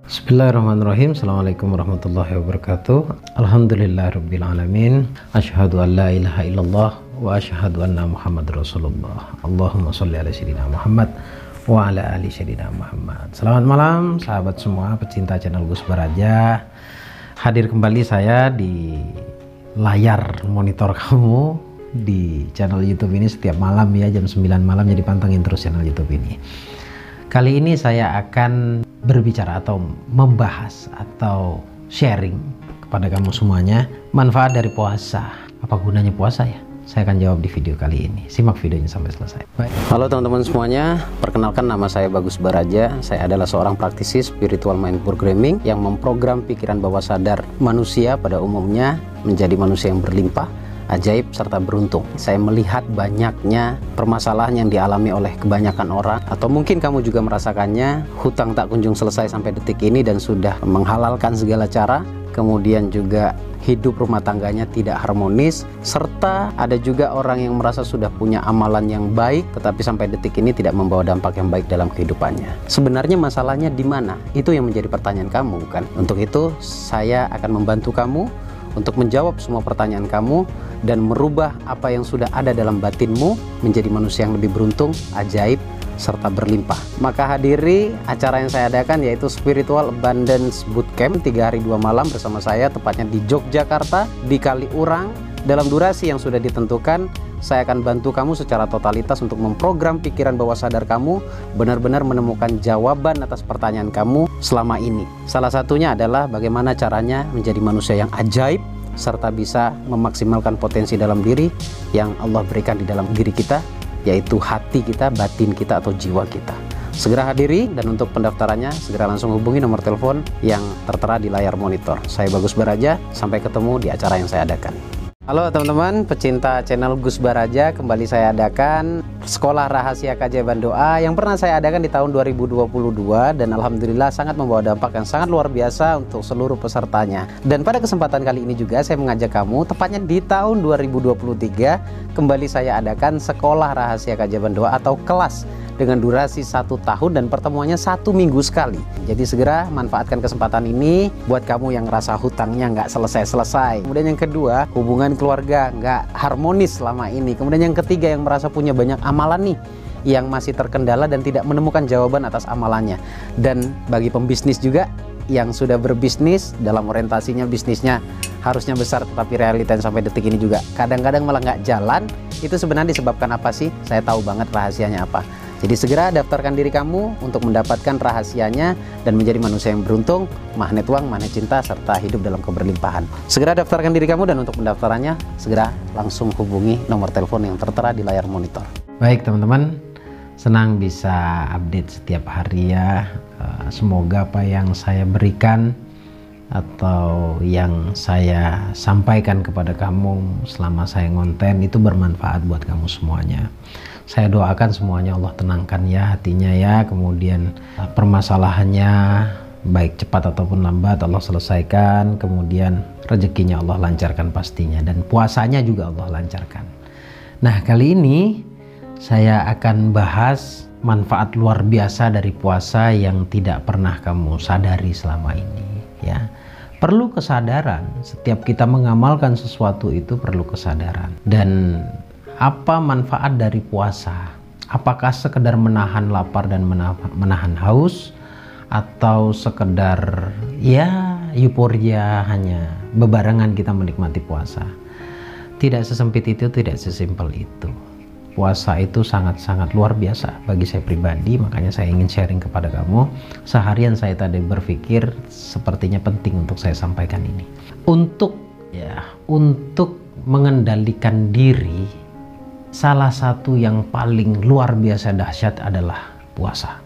Bismillahirrahmanirrahim. Assalamualaikum warahmatullahi wabarakatuh. Alhamdulillahirrabbilalamin. Asyhadu an la ilaha illallah wa asyhadu anna Muhammad Rasulullah. Allahumma sholli ala sayyidina Muhammad wa ala ali sayyidina Muhammad. Selamat malam sahabat semua pecinta channel Gus Baraja. Hadir kembali saya di layar monitor kamu di channel YouTube ini setiap malam ya, jam 9 malam, jadi pantengin terus channel YouTube ini. Kali ini saya akan berbicara atau membahas atau sharing kepada kamu semuanya manfaat dari puasa. Apa gunanya puasa ya? Saya akan jawab di video kali ini. Simak videonya sampai selesai. Baik. Halo teman-teman semuanya, perkenalkan nama saya Bagus Baraja. Saya adalah seorang praktisi spiritual mind programming yang memprogram pikiran bawah sadar manusia pada umumnya menjadi manusia yang berlimpah, ajaib, serta beruntung. Saya melihat banyaknya permasalahan yang dialami oleh kebanyakan orang, atau mungkin kamu juga merasakannya, hutang tak kunjung selesai sampai detik ini dan sudah menghalalkan segala cara, kemudian juga hidup rumah tangganya tidak harmonis, serta ada juga orang yang merasa sudah punya amalan yang baik, tetapi sampai detik ini tidak membawa dampak yang baik dalam kehidupannya. Sebenarnya masalahnya di mana? Itu yang menjadi pertanyaan kamu, bukan? Untuk itu, saya akan membantu kamu untuk menjawab semua pertanyaan kamu dan merubah apa yang sudah ada dalam batinmu menjadi manusia yang lebih beruntung, ajaib, serta berlimpah. Maka hadiri acara yang saya adakan, yaitu Spiritual Abundance Bootcamp 3 hari 2 malam bersama saya, tepatnya di Yogyakarta, di Kaliurang. Dalam durasi yang sudah ditentukan, saya akan bantu kamu secara totalitas untuk memprogram pikiran bawah sadar kamu, benar-benar menemukan jawaban atas pertanyaan kamu selama ini. Salah satunya adalah bagaimana caranya menjadi manusia yang ajaib, serta bisa memaksimalkan potensi dalam diri yang Allah berikan di dalam diri kita, yaitu hati kita, batin kita, atau jiwa kita. Segera hadiri, dan untuk pendaftarannya segera langsung hubungi nomor telepon yang tertera di layar monitor. Saya Bagus Baraja, sampai ketemu di acara yang saya adakan. Halo teman-teman pecinta channel Gus Baraja, kembali saya adakan Sekolah Rahasia Keajaiban Doa yang pernah saya adakan di tahun 2022, dan alhamdulillah sangat membawa dampak yang sangat luar biasa untuk seluruh pesertanya. Dan pada kesempatan kali ini juga saya mengajak kamu, tepatnya di tahun 2023, kembali saya adakan Sekolah Rahasia Keajaiban Doa atau kelas dengan durasi 1 tahun dan pertemuannya 1 minggu sekali. Jadi segera manfaatkan kesempatan ini buat kamu yang ngerasa hutangnya nggak selesai-selesai. Kemudian yang kedua, hubungan keluarga nggak harmonis selama ini. Kemudian yang ketiga, yang merasa punya banyak amalan nih yang masih terkendala dan tidak menemukan jawaban atas amalannya. Dan bagi pembisnis juga yang sudah berbisnis, dalam orientasinya bisnisnya harusnya besar, tetapi realitanya sampai detik ini juga kadang-kadang malah nggak jalan. Itu sebenarnya disebabkan apa sih? Saya tahu banget rahasianya apa. Jadi segera daftarkan diri kamu untuk mendapatkan rahasianya dan menjadi manusia yang beruntung, magnet uang, magnet cinta, serta hidup dalam keberlimpahan. Segera daftarkan diri kamu, dan untuk pendaftarannya segera langsung hubungi nomor telepon yang tertera di layar monitor. Baik teman-teman, senang bisa update setiap hari ya. Semoga apa yang saya berikan atau yang saya sampaikan kepada kamu selama saya ngonten itu bermanfaat buat kamu semuanya. Saya doakan semuanya Allah tenangkan ya hatinya ya, kemudian permasalahannya baik cepat ataupun lambat Allah selesaikan, kemudian rezekinya Allah lancarkan pastinya, dan puasanya juga Allah lancarkan. Nah, kali ini saya akan bahas manfaat luar biasa dari puasa yang tidak pernah kamu sadari selama ini ya. Perlu kesadaran, setiap kita mengamalkan sesuatu itu perlu kesadaran. Dan apa manfaat dari puasa? Apakah sekedar menahan lapar dan menahan haus, atau sekedar ya euforia hanya bebarengan kita menikmati puasa? Tidak sesempit itu, tidak sesimpel itu. Puasa itu sangat-sangat luar biasa bagi saya pribadi, makanya saya ingin sharing kepada kamu. Seharian saya tadi berpikir sepertinya penting untuk saya sampaikan ini. Untuk mengendalikan diri, salah satu yang paling luar biasa dahsyat adalah puasa.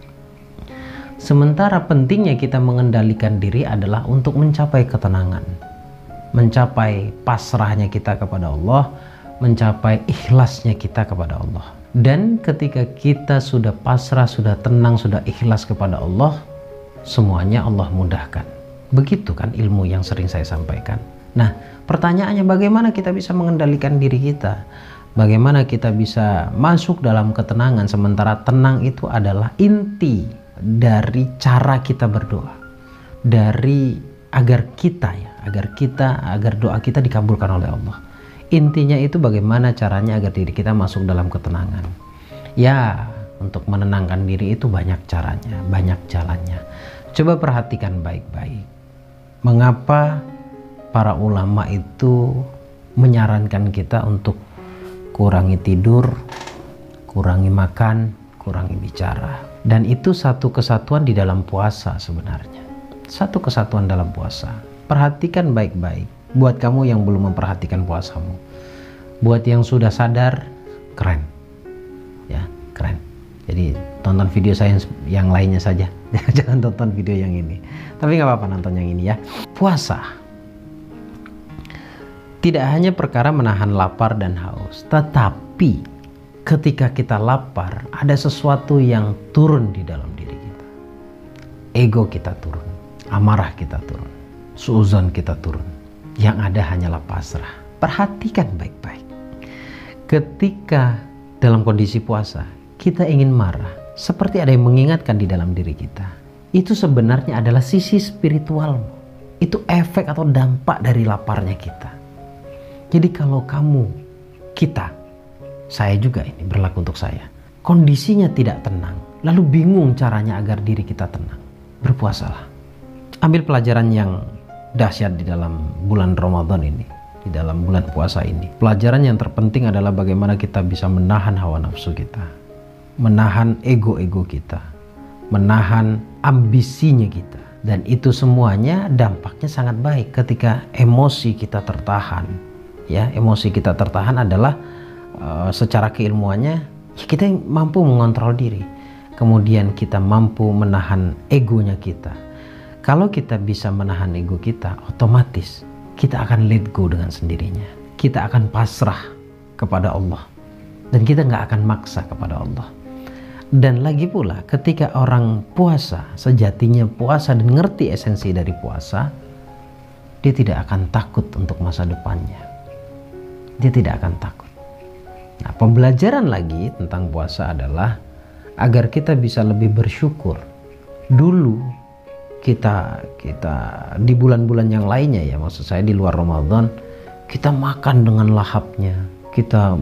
Sementara pentingnya kita mengendalikan diri adalah untuk mencapai ketenangan, mencapai pasrahnya kita kepada Allah, mencapai ikhlasnya kita kepada Allah. Dan ketika kita sudah pasrah, sudah tenang, sudah ikhlas kepada Allah, semuanya Allah mudahkan. Begitu kan ilmu yang sering saya sampaikan. Nah, pertanyaannya bagaimana kita bisa mengendalikan diri kita? Bagaimana kita bisa masuk dalam ketenangan, sementara tenang itu adalah inti dari cara kita berdoa, dari agar doa kita dikabulkan oleh Allah. Intinya itu bagaimana caranya agar diri kita masuk dalam ketenangan. Ya, untuk menenangkan diri itu banyak caranya, banyak jalannya. Coba perhatikan baik-baik. Mengapa para ulama itu menyarankan kita untuk kurangi tidur, kurangi makan, kurangi bicara. Dan itu satu kesatuan di dalam puasa sebenarnya. Satu kesatuan dalam puasa. Perhatikan baik-baik. Buat kamu yang belum memperhatikan puasamu. Buat yang sudah sadar, keren. Ya, keren. Jadi tonton video saya yang lainnya saja. Jangan tonton video yang ini. Tapi nggak apa-apa nonton yang ini ya. Puasa tidak hanya perkara menahan lapar dan haus, tetapi ketika kita lapar, ada sesuatu yang turun di dalam diri kita. Ego kita turun, amarah kita turun, suuzon kita turun. Yang ada hanyalah pasrah. Perhatikan baik-baik. Ketika dalam kondisi puasa, kita ingin marah, seperti ada yang mengingatkan di dalam diri kita. Itu sebenarnya adalah sisi spiritualmu. Itu efek atau dampak dari laparnya kita. Jadi kalau saya juga ini berlaku untuk saya, kondisinya tidak tenang, lalu bingung caranya agar diri kita tenang, berpuasalah. Ambil pelajaran yang dahsyat di dalam bulan Ramadan ini, di dalam bulan puasa ini. Pelajaran yang terpenting adalah bagaimana kita bisa menahan hawa nafsu kita, menahan ego-ego kita, menahan ambisinya kita. Dan itu semuanya dampaknya sangat baik ketika emosi kita tertahan. Ya, emosi kita tertahan adalah secara keilmuannya ya kita yang mampu mengontrol diri. Kemudian kita mampu menahan egonya kita. Kalau kita bisa menahan ego kita, otomatis kita akan let go dengan sendirinya. Kita akan pasrah kepada Allah. Dan kita nggak akan maksa kepada Allah. Dan lagi pula ketika orang puasa, sejatinya puasa dan ngerti esensi dari puasa, dia tidak akan takut untuk masa depannya. Dia tidak akan takut. Nah, pembelajaran lagi tentang puasa adalah agar kita bisa lebih bersyukur. Dulu kita di bulan-bulan yang lainnya ya, maksud saya di luar Ramadan, kita makan dengan lahapnya, kita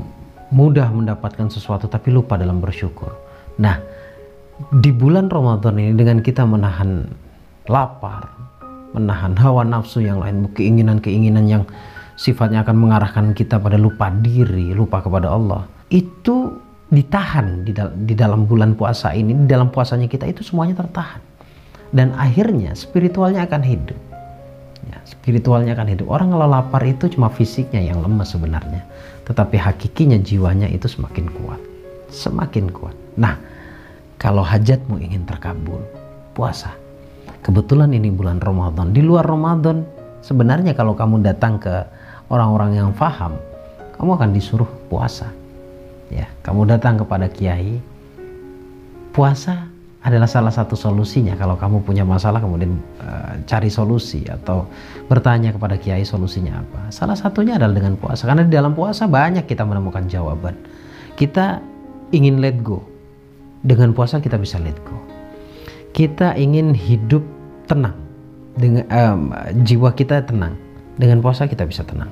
mudah mendapatkan sesuatu tapi lupa dalam bersyukur. Nah, di bulan Ramadan ini dengan kita menahan lapar, menahan hawa nafsu yang lain, keinginan-keinginan yang sifatnya akan mengarahkan kita pada lupa diri, lupa kepada Allah, itu ditahan di dalam bulan puasa ini. Di dalam puasanya kita itu semuanya tertahan, dan akhirnya spiritualnya akan hidup ya, spiritualnya akan hidup. Orang kalau lapar itu cuma fisiknya yang lemas sebenarnya, tetapi hakikinya jiwanya itu semakin kuat. Nah, kalau hajatmu ingin terkabul, puasa. Kebetulan ini bulan Ramadan. Di luar Ramadan sebenarnya kalau kamu datang ke orang-orang yang paham, kamu akan disuruh puasa. Ya, kamu datang kepada kiai, puasa adalah salah satu solusinya. Kalau kamu punya masalah kemudian cari solusi atau bertanya kepada kiai solusinya apa, salah satunya adalah dengan puasa. Karena di dalam puasa banyak kita menemukan jawaban. Kita ingin let go, dengan puasa kita bisa let go. Kita ingin hidup tenang, dengan jiwa kita tenang, dengan puasa kita bisa tenang.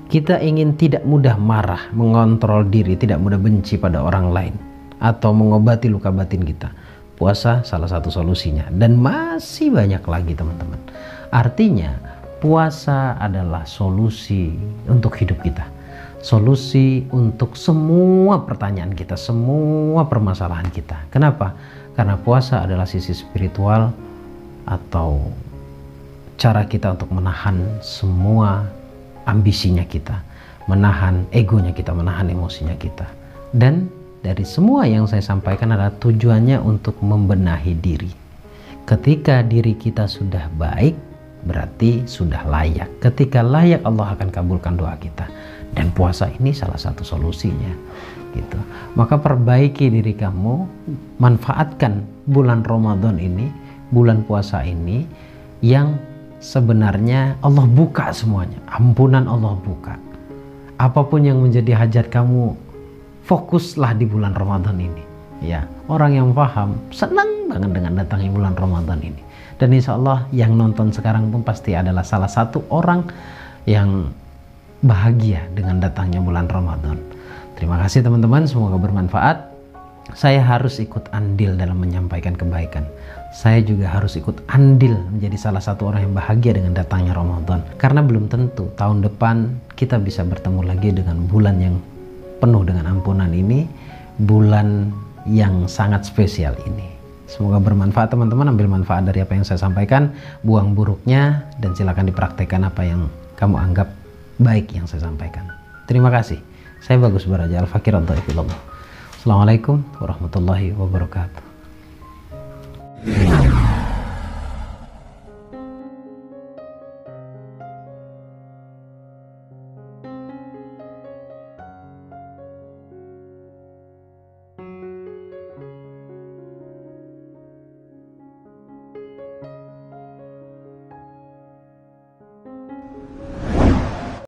Kita ingin tidak mudah marah, mengontrol diri, tidak mudah benci pada orang lain, atau mengobati luka batin kita. Puasa salah satu solusinya, dan masih banyak lagi teman-teman. Artinya puasa adalah solusi untuk hidup kita, solusi untuk semua pertanyaan kita, semua permasalahan kita. Kenapa? Karena puasa adalah sisi spiritual atau cara kita untuk menahan semua ambisinya kita, menahan egonya kita, menahan emosinya kita. Dan dari semua yang saya sampaikan adalah tujuannya untuk membenahi diri. Ketika diri kita sudah baik, berarti sudah layak. Ketika layak, Allah akan kabulkan doa kita. Dan puasa ini salah satu solusinya. Gitu. Maka perbaiki diri kamu, manfaatkan bulan Ramadan ini, bulan puasa ini, yang sebenarnya Allah buka semuanya. Ampunan Allah buka, apapun yang menjadi hajat kamu, fokuslah di bulan Ramadan ini. Ya, orang yang paham senang banget dengan datangnya bulan Ramadan ini. Dan insya Allah yang nonton sekarang pun pasti adalah salah satu orang yang bahagia dengan datangnya bulan Ramadan. Terima kasih teman-teman, semoga bermanfaat. Saya harus ikut andil dalam menyampaikan kebaikan. Saya juga harus ikut andil menjadi salah satu orang yang bahagia dengan datangnya Ramadan. Karena belum tentu tahun depan kita bisa bertemu lagi dengan bulan yang penuh dengan ampunan ini, bulan yang sangat spesial ini. Semoga bermanfaat teman-teman, ambil manfaat dari apa yang saya sampaikan, buang buruknya, dan silakan dipraktekkan apa yang kamu anggap baik yang saya sampaikan. Terima kasih. Saya Bagus Baraja, Al-Fakir Ad-Dhaifillah. Assalamualaikum warahmatullahi wabarakatuh.